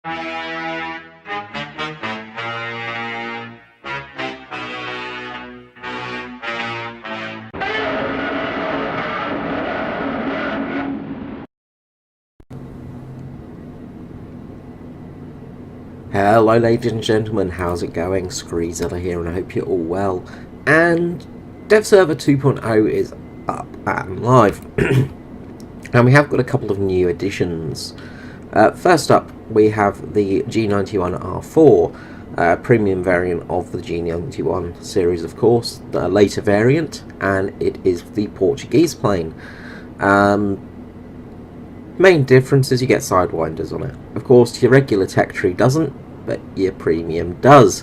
Hello ladies and gentlemen, how's it going? Screezilla here and I hope you're all well. And Dev Server 2.0 is up and live. And we have got a couple of new additions. First up, we have the G91R4, premium variant of the G91 series, of course, the later variant, and it is the Portuguese plane. Main difference is you get sidewinders on it. Of course, your regular tech tree doesn't, but your premium does.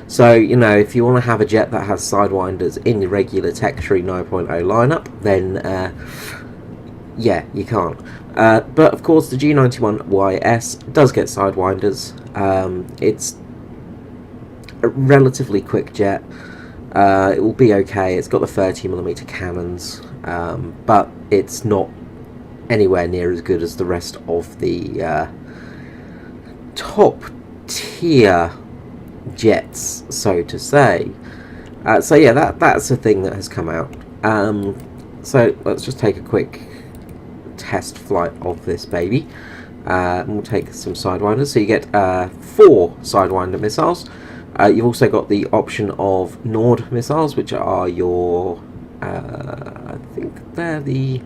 So, you know, if you want to have a jet that has sidewinders in your regular tech tree 9.0 lineup, then yeah, you can't. But of course, the G91YS does get sidewinders. It's a relatively quick jet. It will be okay. It's got the 30mm cannons, but it's not anywhere near as good as the rest of the top tier jets, so to say. So yeah, that's a thing that has come out. So let's just take a quick test flight of this baby. And we'll take some sidewinders. So you get 4 sidewinder missiles. You've also got the option of Nord missiles, which are your I think they're the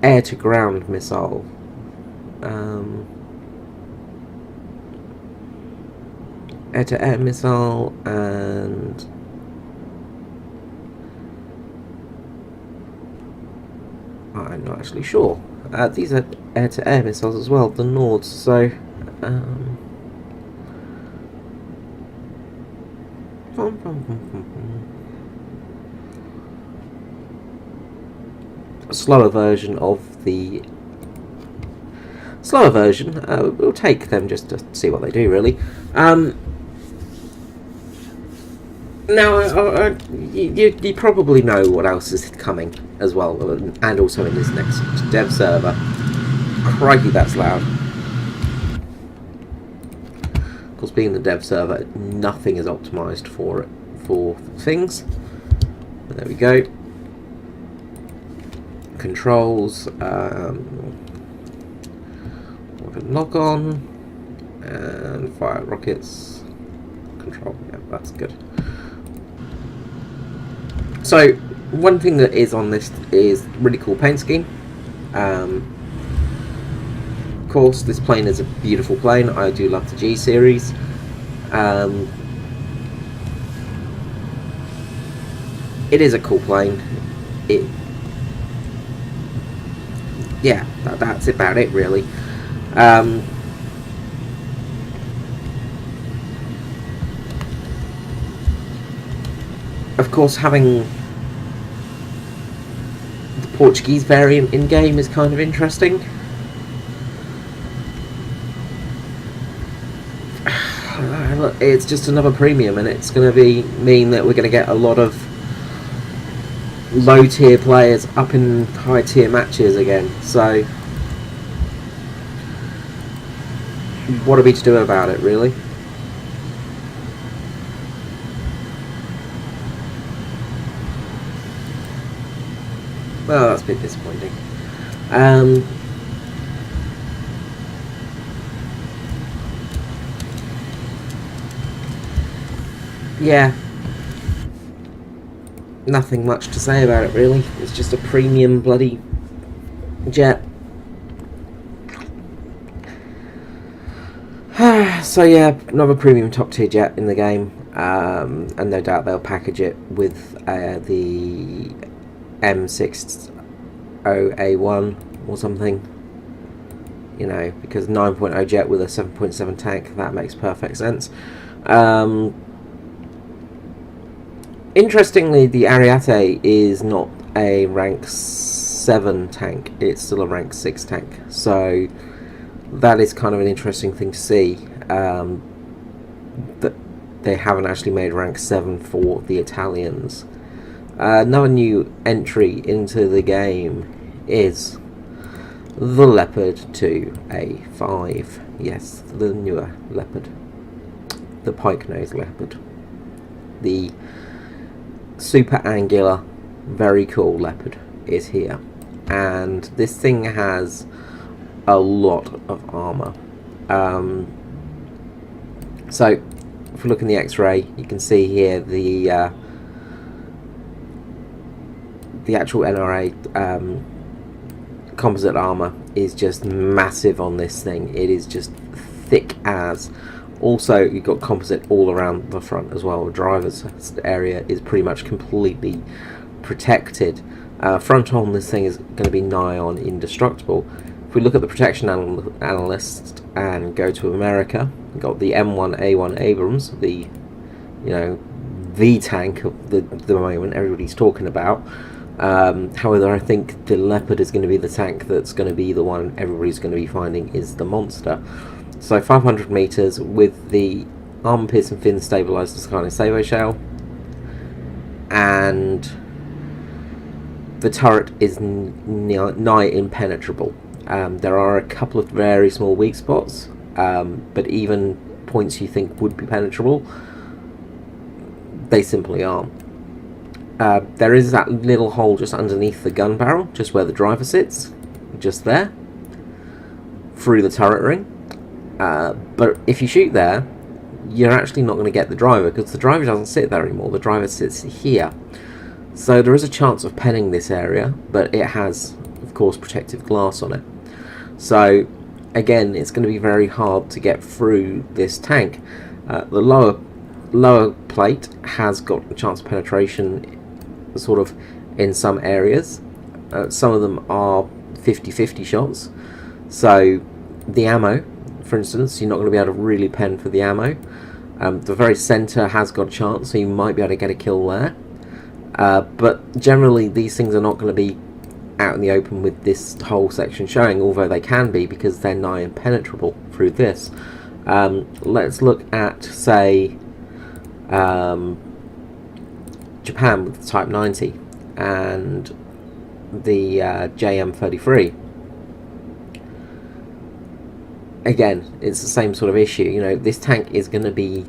air-to-ground missile. Air-to-air missile, and I'm not actually sure. These are air-to-air missiles as well, the Nords, so a slower version of the we'll take them just to see what they do, really. Now, you probably know what else is coming as well, and also in this next dev server. Crikey, that's loud. Of course, being the dev server, nothing is optimized for it, for things. But there we go. Controls, lock on, and fire rockets. Control, yeah, that's good. So, one thing that is on this is really cool paint scheme. Of course, this plane is a beautiful plane. I do love the G series. It is a cool plane. Yeah, that's about it, really. Of course, having the Portuguese variant in-game is kind of interesting. It's just another premium, and it's going to mean that we're going to get a lot of low-tier players up in high-tier matches again. So, what are we to do about it, really? Well, that's a bit disappointing. Yeah. Nothing much to say about it, really. It's just a premium bloody jet. So yeah, another premium top tier jet in the game. And no doubt they'll package it with the M60A1 or something, you know, because 9.0 jet with a 7.7 tank, that makes perfect sense. Interestingly, the Ariete is not a rank 7 tank, it's still a rank 6 tank, so that is kind of an interesting thing to see, that they haven't actually made rank 7 for the Italians. Another new entry into the game is the Leopard 2A5. Yes, the newer Leopard. The pike nose Leopard. The super angular, very cool Leopard is here. And this thing has a lot of armour. So, if we look in the X-ray, you can see here the actual NRA composite armour is just massive on this thing. It is just thick as. Also, you've got composite all around the front as well. The driver's area is pretty much completely protected. Front on this thing is going to be nigh on indestructible. If we look at the protection analyst and go to America, we've got the M1A1 Abrams, the tank of the moment everybody's talking about. However, I think the Leopard is going to be the tank that's going to be the one everybody's going to be finding is the monster. So 500 meters with the armor piercing fin stabilized as kind of Savo shell, and the turret is nigh impenetrable. There are a couple of very small weak spots, but even points you think would be penetrable, they simply aren't. There is that little hole just underneath the gun barrel, just where the driver sits, just there, through the turret ring. But if you shoot there, you're actually not going to get the driver, because the driver doesn't sit there anymore. The driver sits here. So there is a chance of penning this area, but it has, of course, protective glass on it. So again, it's going to be very hard to get through this tank. The lower plate has got a chance of penetration sort of in some areas. Some of them are 50-50 shots. So the ammo, for instance, you're not going to be able to really pen for the ammo. The very centre has got a chance, so you might be able to get a kill there. But generally these things are not going to be out in the open with this whole section showing, although they can be because they're nigh impenetrable through this. Let's look at, say, Japan with the Type 90 and the JM33. Again, it's the same sort of issue. This tank is going to be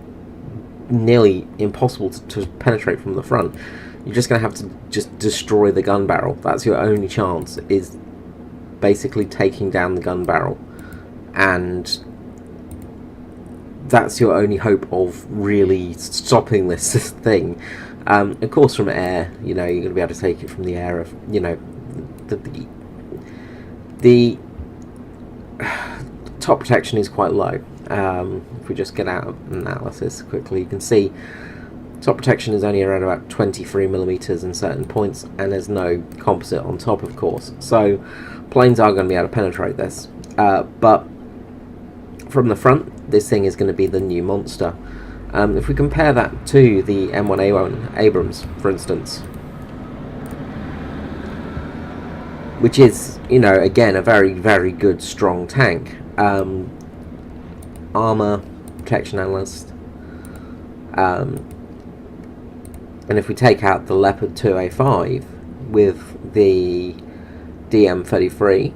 nearly impossible to penetrate from the front. You're just going to have to just destroy the gun barrel. That's your only chance, is basically taking down the gun barrel. And that's your only hope of really stopping this thing. Of course, from air, you're going to be able to take it from the air. The top protection is quite low. If we just get out of analysis quickly, you can see top protection is only around about 23mm in certain points, and there's no composite on top, of course. So planes are going to be able to penetrate this. But from the front, this thing is going to be the new monster. If we compare that to the M1A1 Abrams, for instance, which is, again, a very, very good, strong tank. Armor, protection analyst, and if we take out the Leopard 2A5 with the DM33,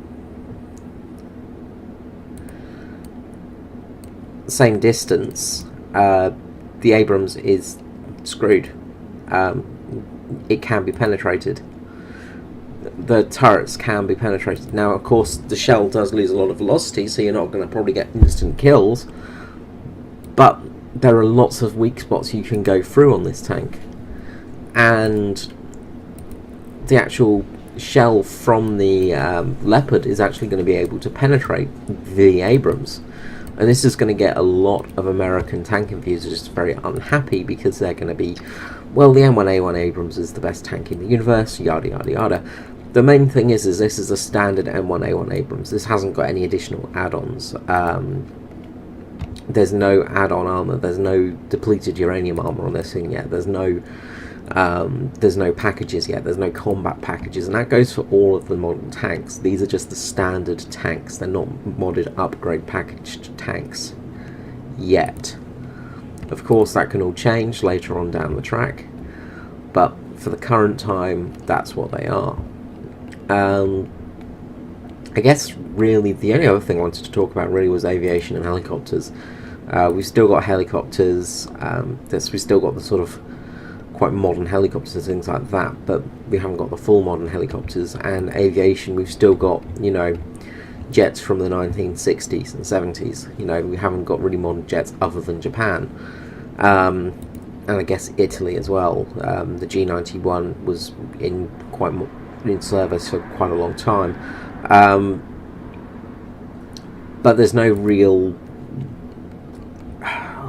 same distance, the Abrams is screwed. It can be penetrated. The turrets can be penetrated. Now, of course, the shell does lose a lot of velocity, so you're not going to probably get instant kills, but there are lots of weak spots you can go through on this tank. And the actual shell from the Leopard is actually going to be able to penetrate the Abrams. And this is going to get a lot of American tank enthusiasts very unhappy, because they're going to be, well, the M1A1 Abrams is the best tank in the universe, yada yada yada. The main thing is this is a standard M1A1 Abrams. This hasn't got any additional add-ons. There's no add-on armor. There's no depleted uranium armor on this thing yet. There's no packages yet. There's no combat packages, and that goes for all of the modern tanks. These are just the standard tanks. They're not modded upgrade packaged tanks yet. Of course, that can all change later on down the track, but for the current time, that's what they are. I guess really the only other thing I wanted to talk about really was aviation and helicopters. We've still got helicopters. We've still got the sort of quite modern helicopters and things like that, but we haven't got the full modern helicopters. And aviation, we've still got, you know, jets from the 1960s and 70s. You know, we haven't got really modern jets other than Japan, and I guess Italy as well. The G91 was in service for quite a long time, but there's no real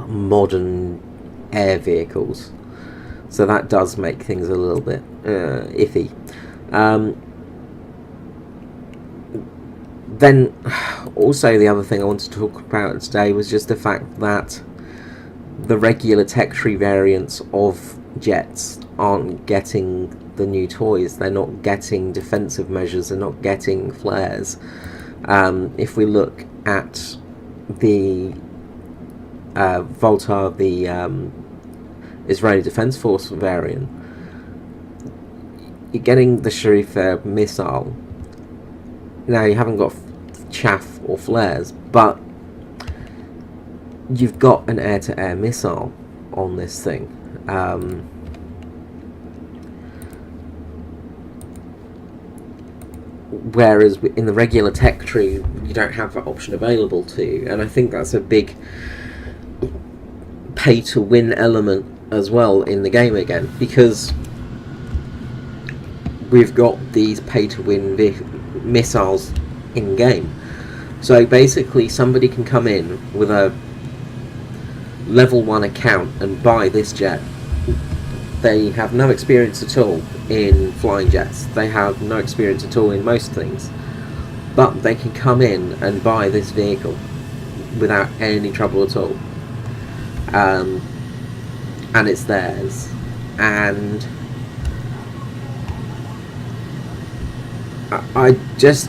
modern air vehicles, so that does make things a little bit iffy. Then also the other thing I wanted to talk about today was just the fact that the regular tech tree variants of jets aren't getting the new toys. They're not getting defensive measures, they're not getting flares. If we look at the vol-2, the Israeli Defense Force variant, you're getting the Sharif missile. Now, you haven't got chaff or flares, but you've got an air-to-air missile on this thing. Whereas in the regular tech tree, you don't have that option available to you, and I think that's a big pay-to-win element as well in the game again, because we've got these pay-to-win missiles in game. So basically somebody can come in with a level 1 account and buy this jet. They have no experience at all in flying jets, they have no experience at all in most things, but they can come in and buy this vehicle without any trouble at all, and it's theirs. And I just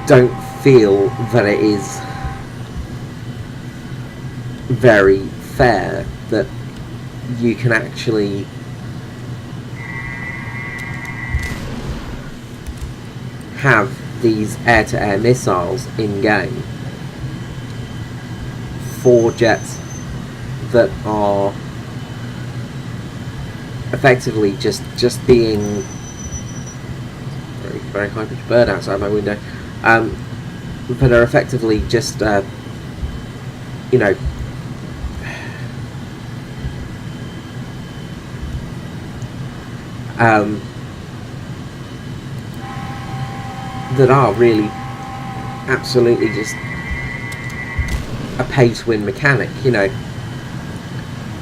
don't feel that it is very fair that you can actually have these air-to-air missiles in game for jets that are effectively just being very high-pitched bird outside my window, that are effectively just you know, that are really absolutely just a pay-to-win mechanic, you know,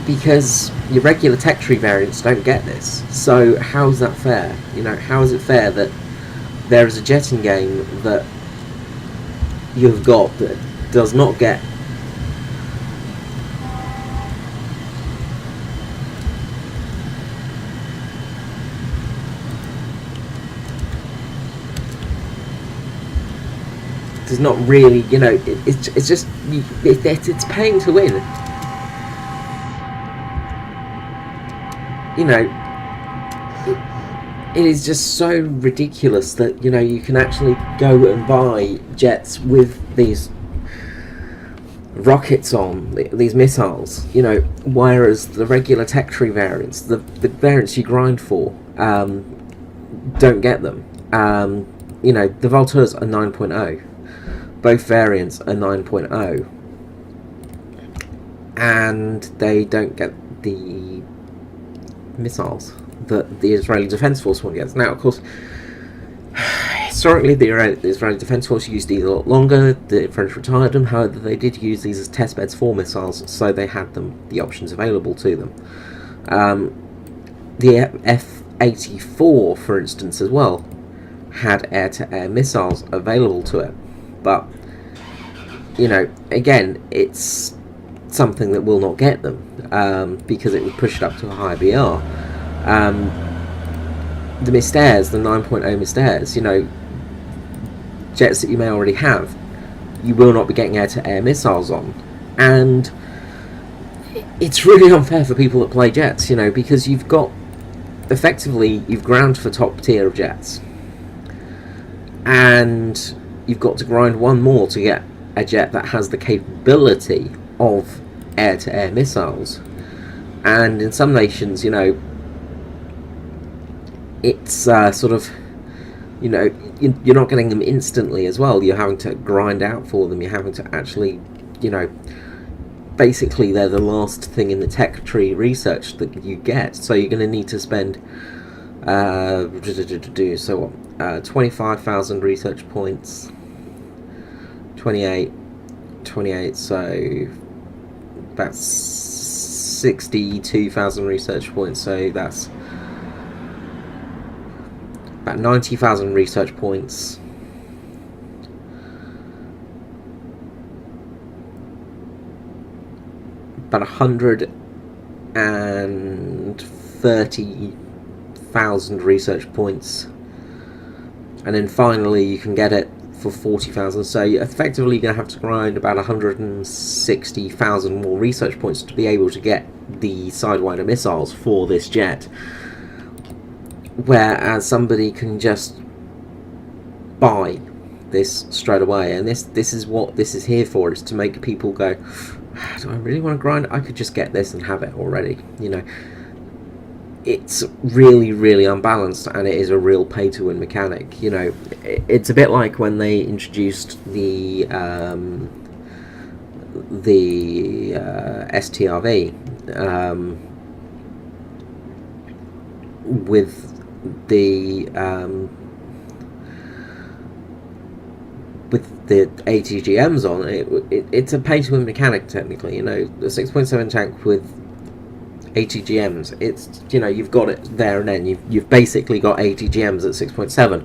because your regular tech tree variants don't get this. So how is that fair? You know, how is it fair that there is a jet in game that you've got that does not get does not really, you know, it's just it's paying to win. You know, it is just so ridiculous that, you know, you can actually go and buy jets with these rockets on, these missiles, you know, whereas the regular tech tree variants, the variants you grind for, don't get them. You know, the vol-2s are 9.0. Both variants are 9.0. And they don't get the missiles that the Israeli Defense Force one gets. Now, of course, historically the Israeli Defense Force used these a lot longer. The French retired them. However, they did use these as test beds for missiles, so they had the options available to them. The F-84, for instance, as well, had air-to-air missiles available to it. But, you know, again, it's something that will not get them, because it would push it up to a higher BR. The Mystairs, the 9.0 Mystairs, you know, jets that you may already have, you will not be getting air-to-air missiles on. And it's really unfair for people that play jets, you know, because you've got, effectively, you've ground for top tier of jets, and you've got to grind one more to get a jet that has the capability of air-to-air missiles. And in some nations, you know, it's sort of, you know, you're not getting them instantly as well. You're having to grind out for them. You're having to actually, you know, basically they're the last thing in the tech tree research that you get. So you're going to need to spend, so what, 25,000 research points, 28, so that's 62,000 research points, so that's about 90,000 research points. About 130,000 research points, and then finally you can get it for 40,000. So you're effectively going to have to grind about 160,000 more research points to be able to get the Sidewinder missiles for this jet, whereas somebody can just buy this straight away. And this is what this is here for, is to make people go, do I really want to grind? I could just get this and have it already, you know. It's really, really unbalanced, and it is a real pay-to-win mechanic. You know, it's a bit like when they introduced the STRV with the ATGMs on it. It's a pay-to-win mechanic technically. You know, the 6.7 tank with ATGMs, it's, you know, you've got it there and then. You've basically got ATGMs at 6.7.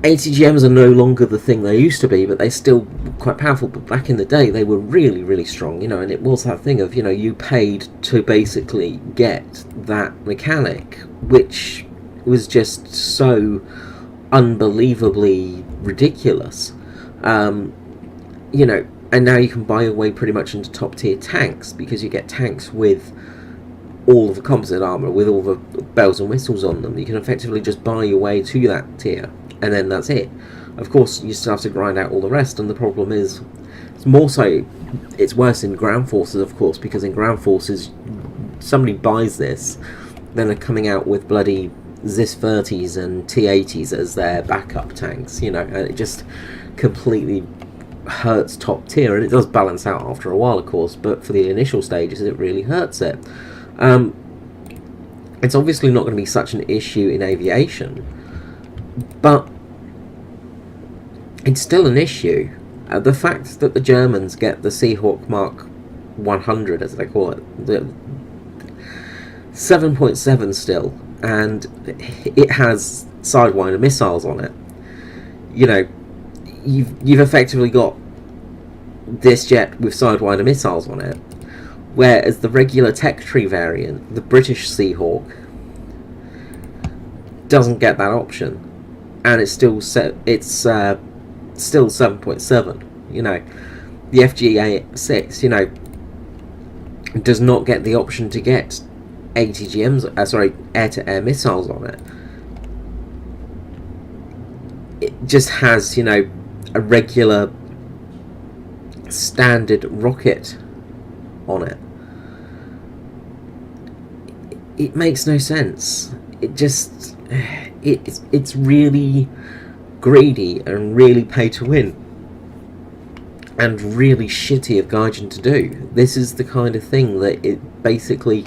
ATGMs are no longer the thing they used to be, but they're still quite powerful. But back in the day, they were really, really strong, you know, and it was that thing of, you know, you paid to basically get that mechanic, which was just so unbelievably ridiculous. You know, and now you can buy your way pretty much into top tier tanks, because you get tanks with all of the composite armor, with all the bells and whistles on them. You can effectively just buy your way to that tier, and then that's it. Of course, you still have to grind out all the rest, and the problem is, it's worse in ground forces, of course, because in ground forces, somebody buys this, then they're coming out with bloody ZIS-30s and T-80s as their backup tanks, you know, and it just completely hurts top tier. And it does balance out after a while, of course, but for the initial stages it really hurts it. It's obviously not going to be such an issue in aviation, but it's still an issue. The fact that the Germans get the Seahawk Mark 100, as they call it, the 7.7 still, and it has Sidewinder missiles on it. You know, you've effectively got this jet with Sidewinder missiles on it, whereas the regular tech tree variant, the British Seahawk, doesn't get that option, and it's still still 7.7. You know, the FGA-6, you know, does not get the option to get ATGMs, air-to-air missiles on it. It just has, you know, a regular standard rocket on it. It makes no sense. It's really greedy and really pay to win, and really shitty of Gaijin to do. This is the kind of thing that it basically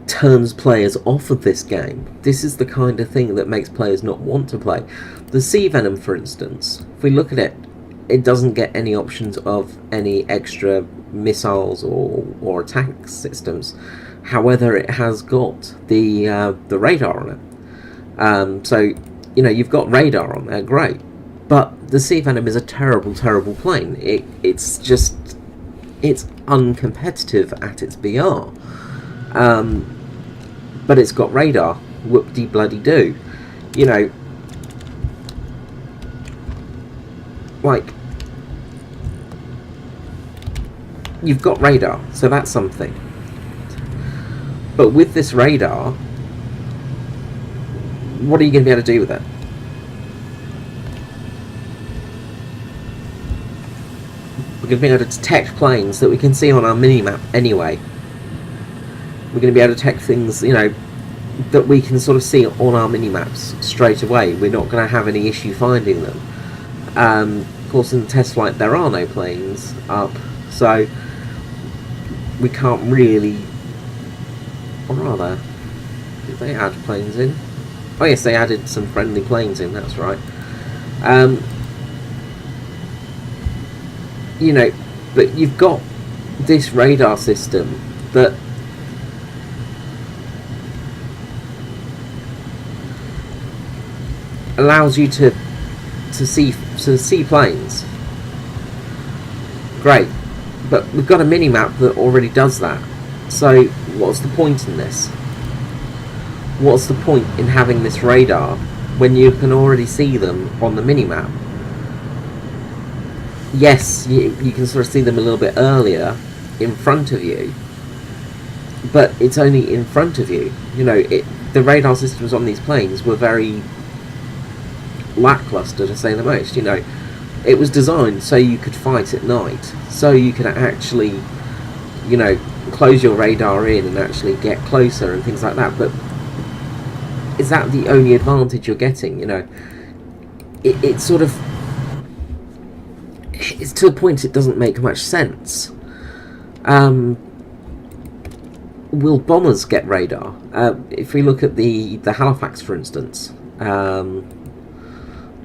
turns players off of this game. This is the kind of thing that makes players not want to play. The Sea Venom, for instance, if we look at it, it doesn't get any options of any extra missiles or attack systems. However, it has got the radar on it. So, you know, you've got radar on there, great. But the Sea Venom is a terrible, terrible plane. It's uncompetitive at its BR. But it's got radar, whoop-de-bloody-do. You know, like, you've got radar, so that's something. But with this radar, what are you going to be able to do with it? We're going to be able to detect planes that we can see on our mini-map anyway. We're going to be able to detect things, you know, that we can sort of see on our mini-maps straight away. We're not going to have any issue finding them. Of course, in the test flight there are no planes up, so we can't really... Or are there? Did they add planes in? Oh yes, they added some friendly planes in, that's right. You know, but you've got this radar system that allows you to see planes. Great, but we've got a mini-map that already does that. So what's the point in this? What's the point in having this radar when you can already see them on the mini-map? Yes, you can sort of see them a little bit earlier in front of you, but it's only in front of you. You know, the radar systems on these planes were very lackluster, to say the most. You know, it was designed so you could fight at night, so you could actually, you know, close your radar in and actually get closer and things like that. But is that the only advantage you're getting? You know, it's sort of, it's to a point it doesn't make much sense. Will bombers get radar? If we look at the Halifax, for instance, the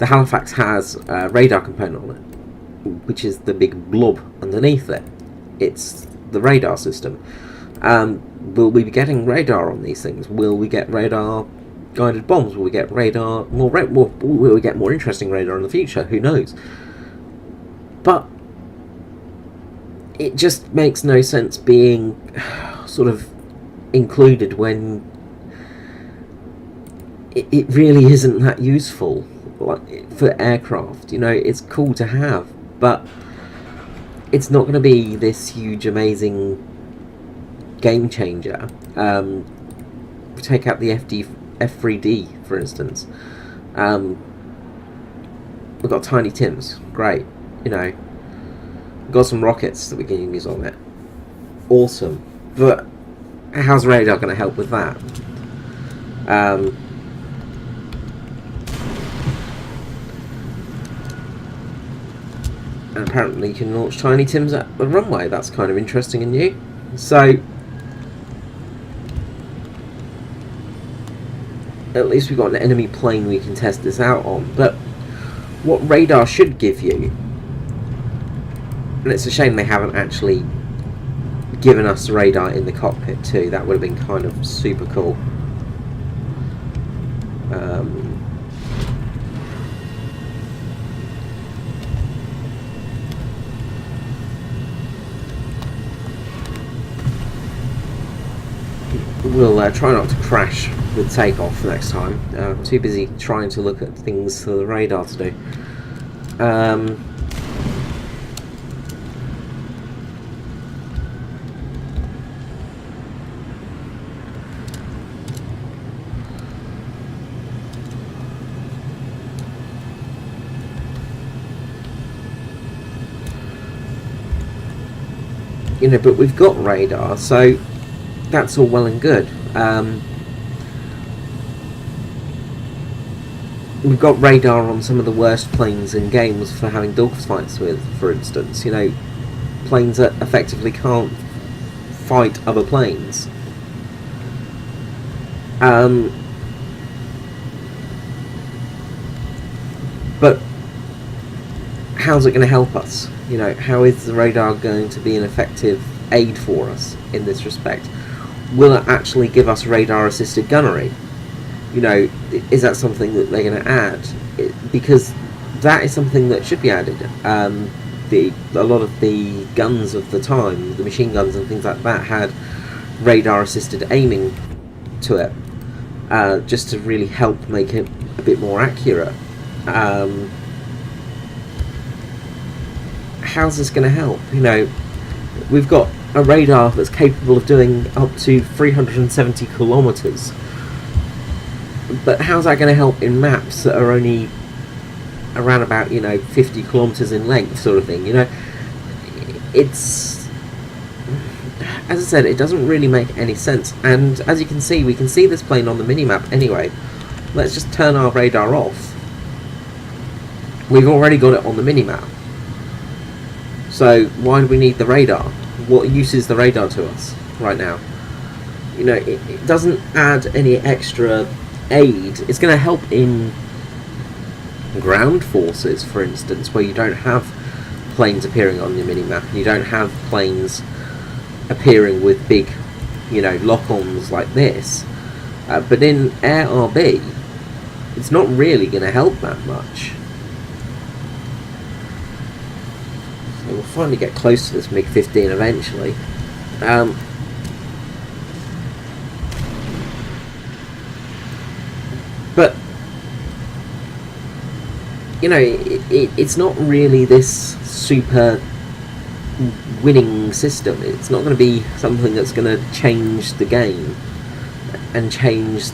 Halifax has a radar component on it, which is the big blob underneath it. It's the radar system. Will we be getting radar on these things? Will we get radar guided bombs? Will we get radar will we get more interesting radar in the future? Who knows? But it just makes no sense being sort of included when it really isn't that useful, like, for aircraft. You know, it's cool to have, but it's not going to be this huge, amazing game changer. Take out the F3D, for instance. We've got Tiny Tims, great. You know, we've got some rockets that we can use on it. Awesome. But how's radar going to help with that? And apparently you can launch Tiny Tims at the runway. That's kind of interesting and new. So at least we've got an enemy plane we can test this out on. But what radar should give you, and it's a shame they haven't actually given us radar in the cockpit too. That would have been kind of super cool. We'll try not to crash with takeoff next time. I'm too busy trying to look at things for the radar to do. You know, but we've got radar, so that's all well and good. We've got radar on some of the worst planes in games for having dogfights with, for instance. You know, planes that effectively can't fight other planes. But how's it going to help us? You know, how is the radar going to be an effective aid for us in this respect? Will it actually give us radar-assisted gunnery? You know, is that something that they're going to add? Because that is something that should be added. A lot of the guns of the time, the machine guns and things like that, had radar-assisted aiming to it, just to really help make it a bit more accurate. How's this going to help? You know, We've got a radar that's capable of doing up to 370 kilometers. But how's that going to help in maps that are only around about, 50 kilometers in length, sort of thing? It's, as I said, it doesn't really make any sense. And as you can see, we can see this plane on the minimap anyway. Let's just turn our radar off. We've already got it on the minimap. So why do we need the radar? What use is the radar to us right now? It doesn't add any extra aid. It's going to help in ground forces, for instance, where you don't have planes appearing on the minimap. You don't have planes appearing with big, lock-ons like this. But in Air RB, it's not really going to help that much. So we'll finally get close to this MiG-15 eventually. But it's not really this super winning system. It's not going to be something that's going to change the game and change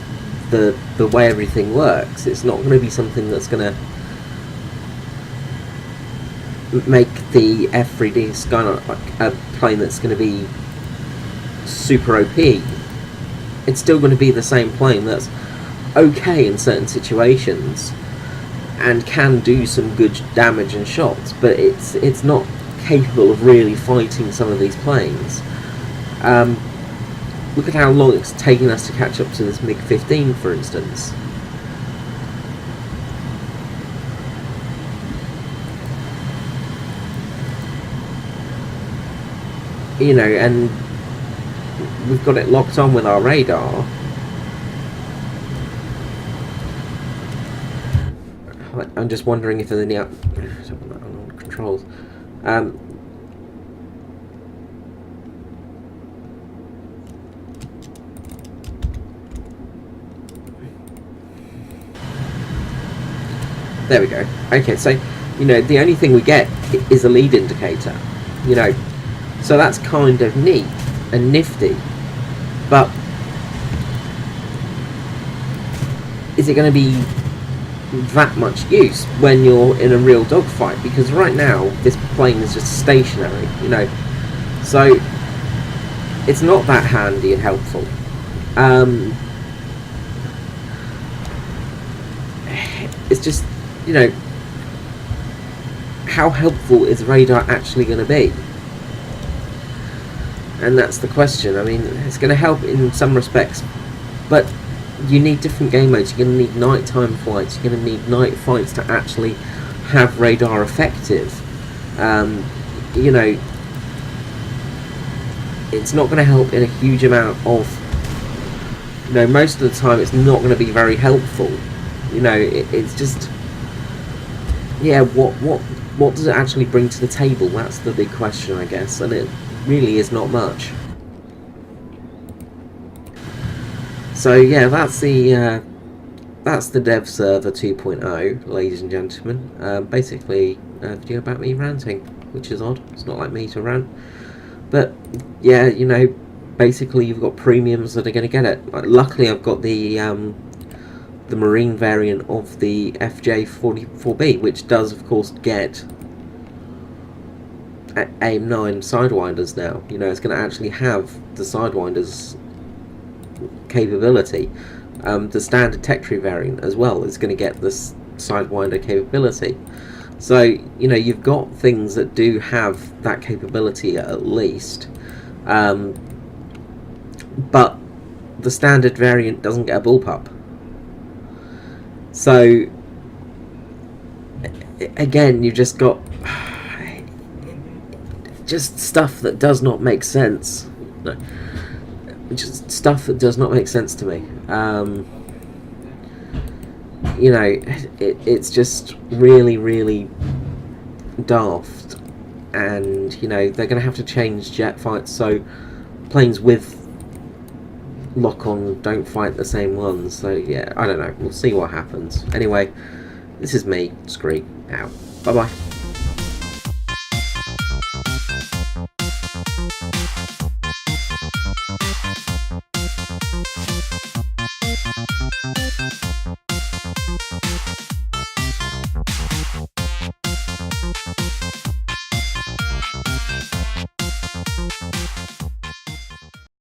the way everything works. It's not going to be something that's going to make the F3D Skynet like a plane that's going to be super OP. It's still going to be the same plane that's okay in certain situations and can do some good damage and shots, but it's not capable of really fighting some of these planes. Look at how long it's taking us to catch up to this MiG-15, for instance. And we've got it locked on with our radar. I'm just wondering if there's any controls. There we go. Okay, so the only thing we get is a lead indicator. So that's kind of neat and nifty, but is it going to be that much use when you're in a real dogfight? Because right now this plane is just stationary, so it's not that handy and helpful. It's just, how helpful is radar actually going to be? And that's the question. I mean, it's going to help in some respects, but you need different game modes. You're going to need nighttime flights. You're going to need night fights to actually have radar effective. It's not going to help in a huge amount of. Most of the time, it's not going to be very helpful. It's just, yeah. What does it actually bring to the table? That's the big question, I guess, and it really is not much. So yeah, that's the dev server 2.0, ladies and gentlemen. Basically, a video about me ranting, which is odd. It's not like me to rant, but yeah, basically you've got premiums that are going to get it. Luckily, I've got the marine variant of the FJ44B, which does of course get AIM-9 sidewinders now. It's going to actually have the sidewinders capability. The standard tech tree variant as well is going to get this sidewinder capability. So you've got things that do have that capability at least, but the standard variant doesn't get a bullpup. So again, you've just got just stuff that does not make sense. No, just stuff that does not make sense to me. It's just really, really daft, and they're going to have to change jet fights so planes with lock-on don't fight the same ones. So yeah, I don't know. We'll see what happens. Anyway, this is me, Scree, out. Bye bye.